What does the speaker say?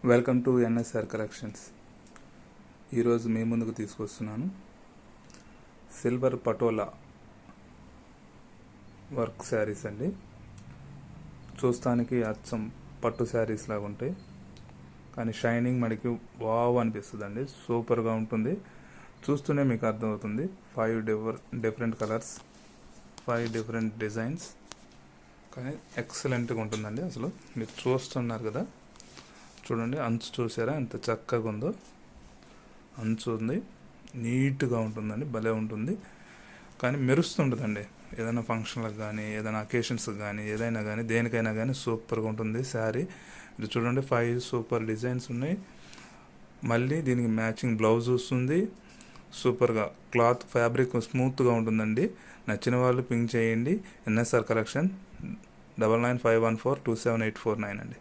Welcome to NSR collections. ఈరోజు మీ ముందుకు తీసుకొస్తున్నాను సిల్వర్ పటోలా వర్క్ శారీస్ అండి. చూస్తానికి అచ్చం పట్టు శారీస్ లాగా ఉంటాయి, కానీ షైనింగ్ మనకి వావ్ అనిపిస్తుంది అండి. సూపర్గా ఉంటుంది, చూస్తూనే మీకు అర్థమవుతుంది. 5 డిఫరెంట్ కలర్స్, 5 డిఫరెంట్ డిజైన్స్, కానీ ఎక్సలెంట్గా ఉంటుందండి. అసలు మీరు చూస్తున్నారు కదా, చూడండి అంచు చూసారా ఎంత చక్కగా ఉందో. అంచు ఉంది, నీట్గా ఉంటుందండి, భలే ఉంటుంది. కానీ మెరుస్తుంటుందండి, ఏదైనా ఫంక్షన్లకు కానీ ఏదైనా అకేషన్స్కి కానీ ఏదైనా కానీ దేనికైనా కానీ సూపర్గా ఉంటుంది శారీ. ఇది చూడండి 5 సూపర్ డిజైన్స్ ఉన్నాయి. మళ్ళీ దీనికి మ్యాచింగ్ బ్లౌజ్ వస్తుంది. సూపర్గా క్లాత్ ఫ్యాబ్రిక్ స్మూత్గా ఉంటుందండి. నచ్చిన వాళ్ళు పింక్ చేయండి. ఎన్ఎస్ఆర్ కలెక్షన్ 9951427849 అండి.